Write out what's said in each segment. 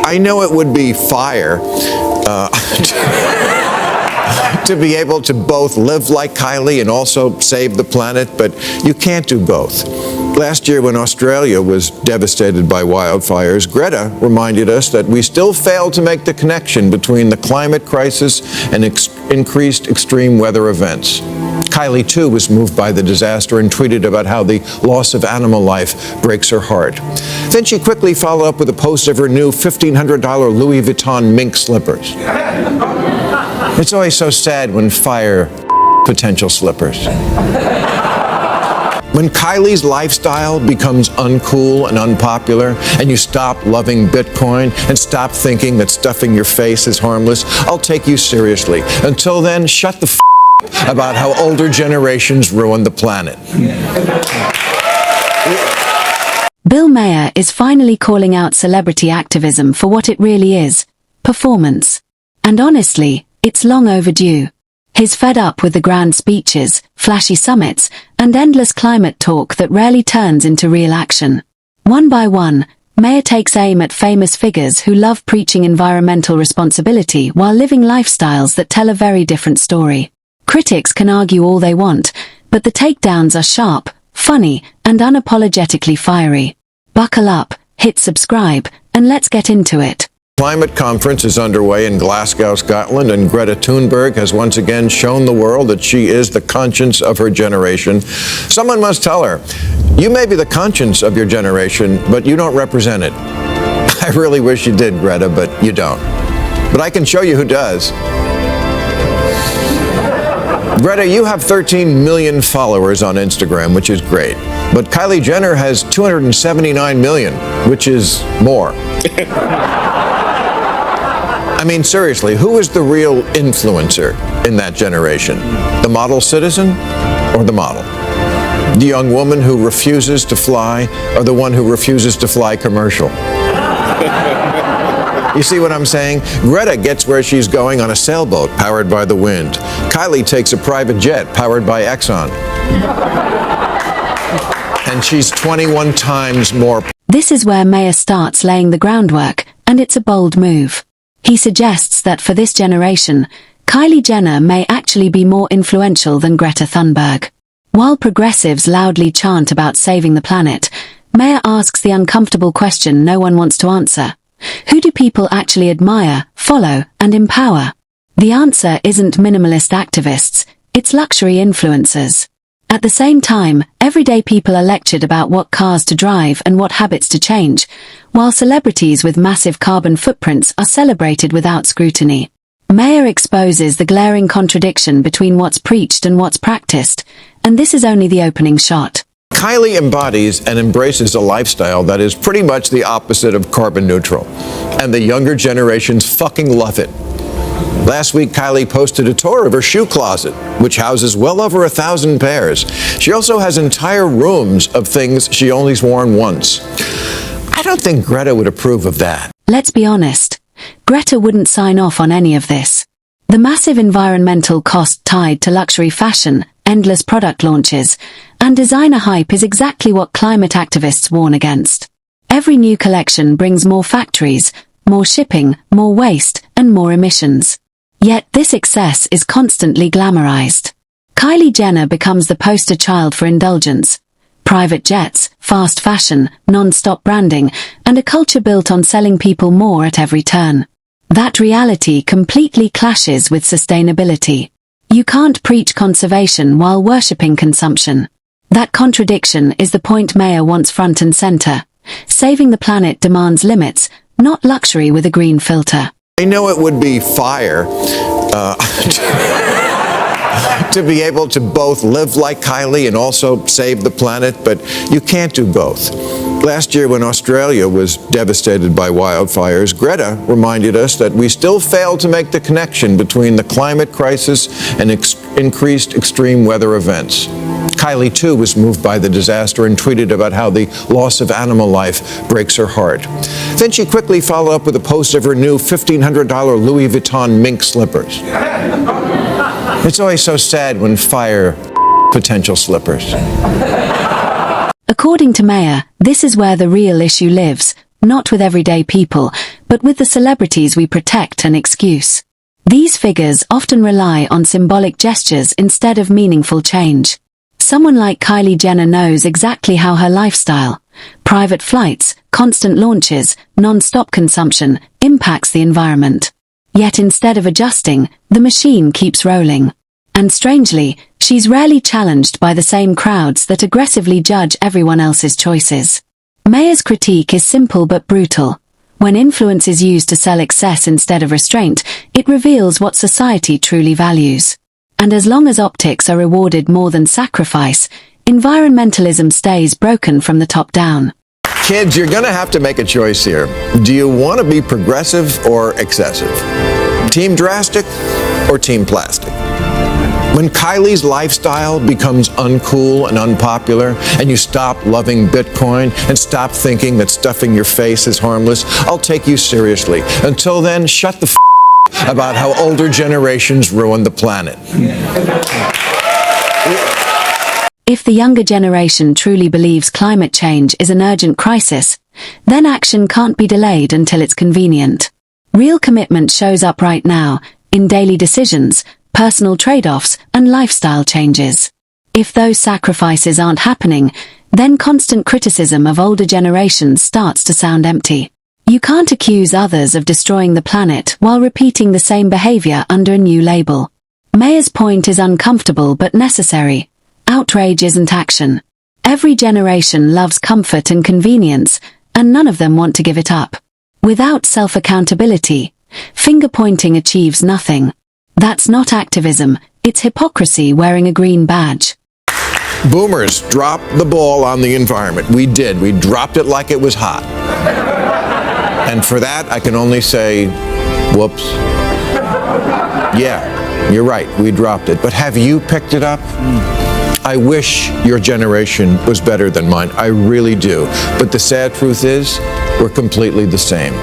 I know it would be fire to be able to both live like Kylie and also save the planet, but you can't do both. Last year, when Australia was devastated by wildfires, Greta reminded us that we still fail to make the connection between the climate crisis and increased extreme weather events. Kylie, too, was moved by the disaster and tweeted about how the loss of animal life breaks her heart. Then she quickly followed up with a post of her new $1,500 Louis Vuitton mink slippers. It's always so sad when fire potential slippers. When Kylie's lifestyle becomes uncool and unpopular, and you stop loving Bitcoin and stop thinking that stuffing your face is harmless, I'll take you seriously. Until then, shut the f*** about how older generations ruin the planet. Bill Maher is finally calling out celebrity activism for what it really is: performance. And honestly, it's long overdue. He's fed up with the grand speeches, flashy summits, and endless climate talk that rarely turns into real action. One by one, Maher takes aim at famous figures who love preaching environmental responsibility while living lifestyles that tell a very different story. Critics can argue all they want, but the takedowns are sharp, funny, and unapologetically fiery. Buckle up, hit subscribe, and let's get into it. Climate conference is underway in Glasgow, Scotland, and Greta Thunberg has once again shown the world that she is the conscience of her generation. Someone must tell her, you may be the conscience of your generation, but you don't represent it. I really wish you did, Greta, but you don't. But I can show you who does. Greta, you have 13 million followers on Instagram, which is great. But Kylie Jenner has 279 million, which is more. I mean, seriously, who is the real influencer in that generation? The model citizen or the model? The young woman who refuses to fly or the one who refuses to fly commercial? You see what I'm saying? Greta gets where she's going on a sailboat powered by the wind. Kylie takes a private jet powered by Exxon. And she's 21 times more. This is where Maher starts laying the groundwork, and it's a bold move. He suggests that for this generation, Kylie Jenner may actually be more influential than Greta Thunberg. While progressives loudly chant about saving the planet, Maher asks the uncomfortable question no one wants to answer. Who do people actually admire, follow, and empower? The answer isn't minimalist activists, it's luxury influencers. At the same time, everyday people are lectured about what cars to drive and what habits to change, while celebrities with massive carbon footprints are celebrated without scrutiny. Maher exposes the glaring contradiction between what's preached and what's practiced, and this is only the opening shot. Kylie embodies and embraces a lifestyle that is pretty much the opposite of carbon neutral, and the younger generations fucking love it. Last week, Kylie posted a tour of her shoe closet, which houses well over 1,000 pairs. She also has entire rooms of things she only's worn once. I don't think Greta would approve of that. Let's be honest. Greta wouldn't sign off on any of this. The massive environmental cost tied to luxury fashion, endless product launches, and designer hype is exactly what climate activists warn against. Every new collection brings more factories, more shipping, more waste, and more emissions. Yet this excess is constantly glamorized. Kylie Jenner becomes the poster child for indulgence. Private jets, fast fashion, non-stop branding, and a culture built on selling people more at every turn. That reality completely clashes with sustainability. You can't preach conservation while worshipping consumption. That contradiction is the point Maher wants front and center. Saving the planet demands limits, not luxury with a green filter. I know it would be fire to be able to both live like Kylie and also save the planet, but you can't do both. Last year, when Australia was devastated by wildfires, Greta reminded us that we still fail to make the connection between the climate crisis and increased extreme weather events. Kylie, too, was moved by the disaster and tweeted about how the loss of animal life breaks her heart. Then she quickly followed up with a post of her new $1,500 Louis Vuitton mink slippers. It's always so sad when fire potential slippers. According to Maher, this is where the real issue lives: not with everyday people, but with the celebrities we protect and excuse. These figures often rely on symbolic gestures instead of meaningful change. Someone like Kylie Jenner knows exactly how her lifestyle, private flights, constant launches, non-stop consumption, impacts the environment. Yet instead of adjusting, the machine keeps rolling. And strangely, she's rarely challenged by the same crowds that aggressively judge everyone else's choices. Maher's critique is simple but brutal. When influence is used to sell excess instead of restraint, it reveals what society truly values. And as long as optics are rewarded more than sacrifice, environmentalism stays broken from the top down. Kids, you're going to have to make a choice here. Do you want to be progressive or excessive? Team drastic or team plastic? When Kylie's lifestyle becomes uncool and unpopular, and you stop loving Bitcoin and stop thinking that stuffing your face is harmless, I'll take you seriously. Until then, shut the about how older generations ruin the planet. If the younger generation truly believes climate change is an urgent crisis, then action can't be delayed until it's convenient. Real commitment shows up right now, in daily decisions, personal trade-offs, and lifestyle changes. If those sacrifices aren't happening, then constant criticism of older generations starts to sound empty. You can't accuse others of destroying the planet while repeating the same behavior under a new label. Maher's point is uncomfortable but necessary. Outrage isn't action. Every generation loves comfort and convenience, and none of them want to give it up. Without self-accountability, finger-pointing achieves nothing. That's not activism, it's hypocrisy wearing a green badge. Boomers dropped the ball on the environment. We did. We dropped it like it was hot. And for that, I can only say, whoops. Yeah, you're right, we dropped it. But have you picked it up? I wish your generation was better than mine. I really do. But the sad truth is, we're completely the same.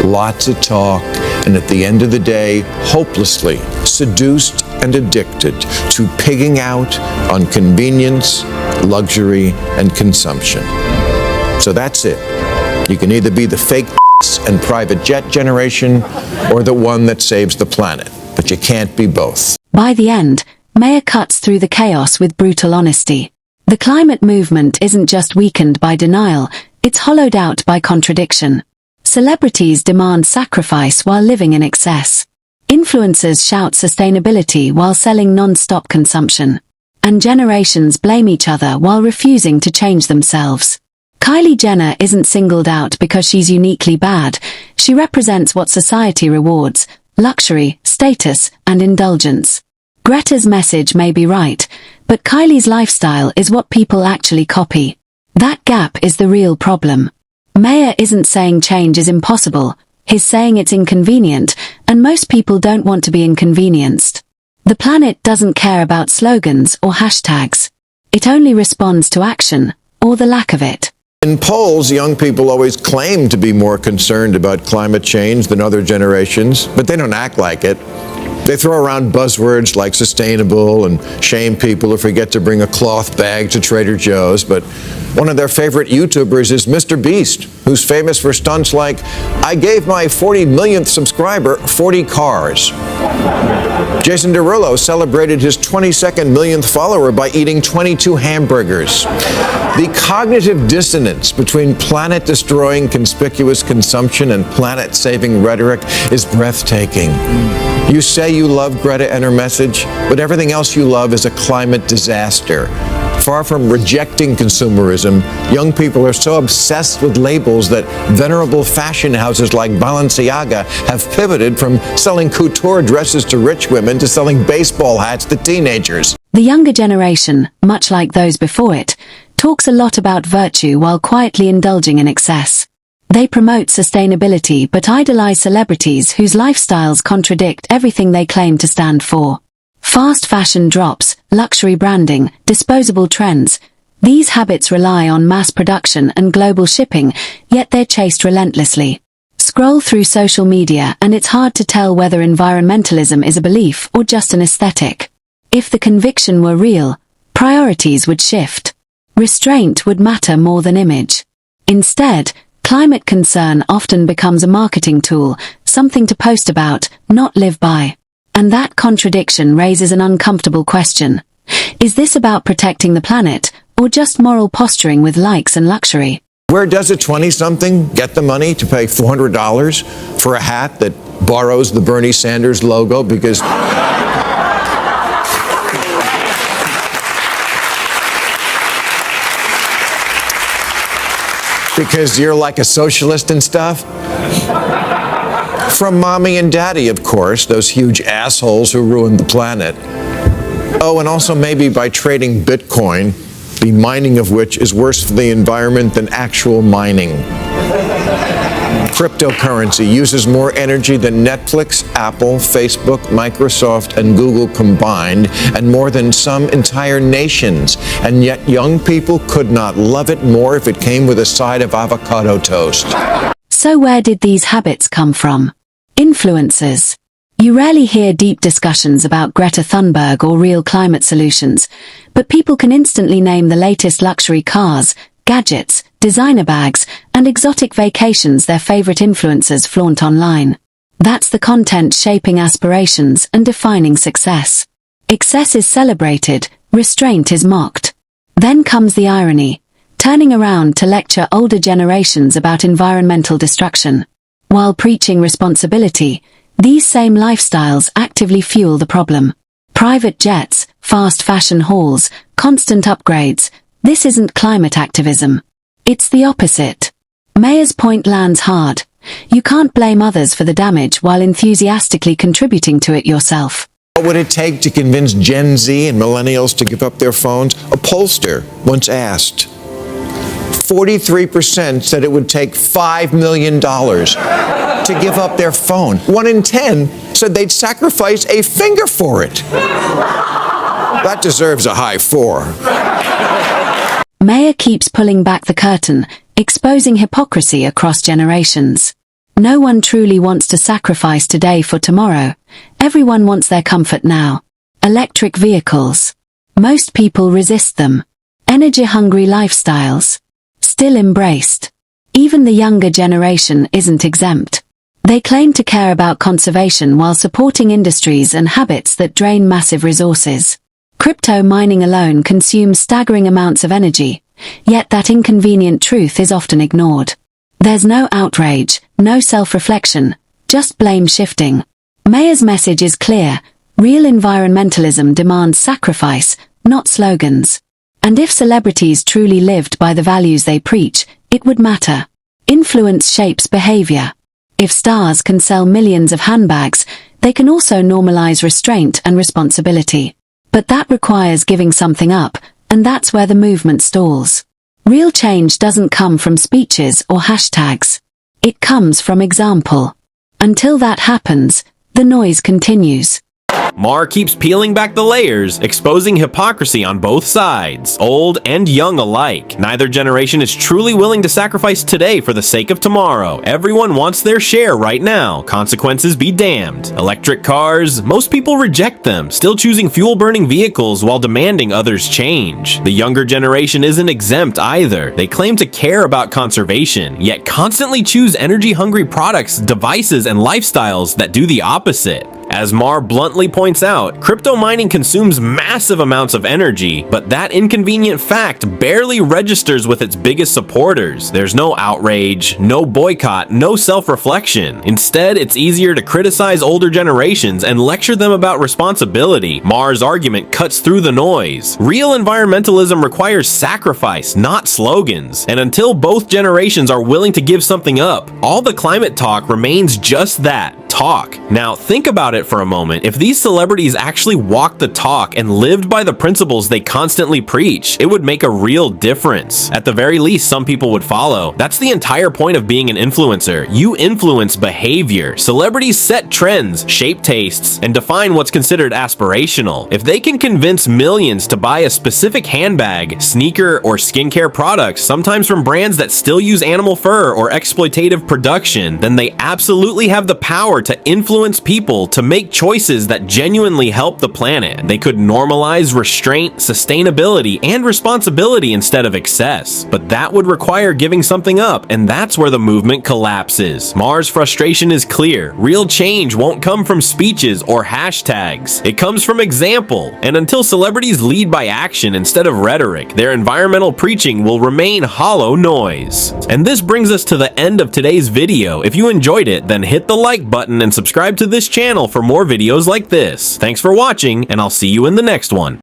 Lots of talk, and at the end of the day, hopelessly seduced and addicted to pigging out on convenience, luxury, and consumption. So that's it. You can either be the fake and private jet generation or the one that saves the planet, but you can't be both. By the end, Maher cuts through the chaos with brutal honesty. The climate movement isn't just weakened by denial, it's hollowed out by contradiction. Celebrities demand sacrifice while living in excess. Influencers shout sustainability while selling non-stop consumption. And generations blame each other while refusing to change themselves. Kylie Jenner isn't singled out because she's uniquely bad. She represents what society rewards: luxury, status, and indulgence. Greta's message may be right, but Kylie's lifestyle is what people actually copy. That gap is the real problem. Maher isn't saying change is impossible, he's saying it's inconvenient, and most people don't want to be inconvenienced. The planet doesn't care about slogans or hashtags. It only responds to action, or the lack of it. In polls, young people always claim to be more concerned about climate change than other generations, but they don't act like it. They throw around buzzwords like sustainable and shame people who forget to bring a cloth bag to Trader Joe's, but one of their favorite YouTubers is Mr. Beast, who's famous for stunts like, "I gave my 40 millionth subscriber 40 cars." Jason Derulo celebrated his 22nd millionth follower by eating 22 hamburgers. The cognitive dissonance between planet-destroying conspicuous consumption and planet-saving rhetoric is breathtaking. You say you love Greta and her message, but everything else you love is a climate disaster. Far from rejecting consumerism, young people are so obsessed with labels that venerable fashion houses like Balenciaga have pivoted from selling couture dresses to rich women to selling baseball hats to teenagers. The younger generation, much like those before it, talks a lot about virtue while quietly indulging in excess. They promote sustainability but idolize celebrities whose lifestyles contradict everything they claim to stand for. Fast fashion drops, luxury branding, disposable trends. These habits rely on mass production and global shipping, yet they're chased relentlessly. Scroll through social media and it's hard to tell whether environmentalism is a belief or just an aesthetic. If the conviction were real, priorities would shift. Restraint would matter more than image. Instead, Climate concern often becomes a marketing tool, something to post about, not live by. And that contradiction raises an uncomfortable question. Is this about protecting the planet, or just moral posturing with likes and luxury? Where does a 20-something get the money to pay $400 for a hat that borrows the Bernie Sanders logo because you're like a socialist and stuff? From mommy and daddy, of course, those huge assholes who ruined the planet. Oh, and also maybe by trading Bitcoin, the mining of which is worse for the environment than actual mining. Cryptocurrency uses more energy than Netflix, Apple, Facebook, Microsoft, and Google combined, and more than some entire nations. And yet young people could not love it more if it came with a side of avocado toast. So where did these habits come from? Influencers. You rarely hear deep discussions about Greta Thunberg or real climate solutions, but people can instantly name the latest luxury cars, gadgets, designer bags, and exotic vacations their favorite influencers flaunt online. That's the content shaping aspirations and defining success. Excess is celebrated, restraint is mocked. Then comes the irony, turning around to lecture older generations about environmental destruction. While preaching responsibility, these same lifestyles actively fuel the problem. Private jets, fast fashion hauls, constant upgrades. This isn't climate activism. It's the opposite. Maher's point lands hard. You can't blame others for the damage while enthusiastically contributing to it yourself. What would it take to convince Gen Z and millennials to give up their phones? A pollster once asked. 43% said it would take $5 million to give up their phone. 1 in 10 said they'd sacrifice a finger for it. That deserves a high 4. Maher keeps pulling back the curtain, exposing hypocrisy across generations. No one truly wants to sacrifice today for tomorrow. Everyone wants their comfort now. Electric vehicles. Most people resist them. Energy-hungry lifestyles. Still embraced. Even the younger generation isn't exempt. They claim to care about conservation while supporting industries and habits that drain massive resources. Crypto mining alone consumes staggering amounts of energy, yet that inconvenient truth is often ignored. There's no outrage, no self-reflection, just blame shifting. Maher's message is clear. Real environmentalism demands sacrifice, not slogans. And if celebrities truly lived by the values they preach, it would matter. Influence shapes behavior. If stars can sell millions of handbags, they can also normalize restraint and responsibility. But that requires giving something up, and that's where the movement stalls. Real change doesn't come from speeches or hashtags. It comes from example. Until that happens, the noise continues. Maher keeps peeling back the layers, exposing hypocrisy on both sides, old and young alike. Neither generation is truly willing to sacrifice today for the sake of tomorrow. Everyone wants their share right now. Consequences be damned. Electric cars, most people reject them, still choosing fuel-burning vehicles while demanding others change. The younger generation isn't exempt either. They claim to care about conservation, yet constantly choose energy-hungry products, devices, and lifestyles that do the opposite. As Maher bluntly points out, crypto mining consumes massive amounts of energy, but that inconvenient fact barely registers with its biggest supporters. There's no outrage, no boycott, no self-reflection. Instead, it's easier to criticize older generations and lecture them about responsibility. Maher's argument cuts through the noise. Real environmentalism requires sacrifice, not slogans. And until both generations are willing to give something up, all the climate talk remains just that, talk. Now, think about it for a moment. If these celebrities actually walked the talk and lived by the principles they constantly preach, it would make a real difference. At the very least, some people would follow. That's the entire point of being an influencer. You influence behavior. Celebrities set trends, shape tastes, and define what's considered aspirational. If they can convince millions to buy a specific handbag, sneaker, or skincare products, sometimes from brands that still use animal fur or exploitative production, then they absolutely have the power to influence people to make choices that genuinely help the planet. They could normalize restraint, sustainability, and responsibility instead of excess. But that would require giving something up, and that's where the movement collapses. Maher's frustration is clear. Real change won't come from speeches or hashtags. It comes from example. And until celebrities lead by action instead of rhetoric, their environmental preaching will remain hollow noise. And this brings us to the end of today's video. If you enjoyed it, then hit the like button and subscribe to this channel for more videos like this. Thanks for watching, and I'll see you in the next one.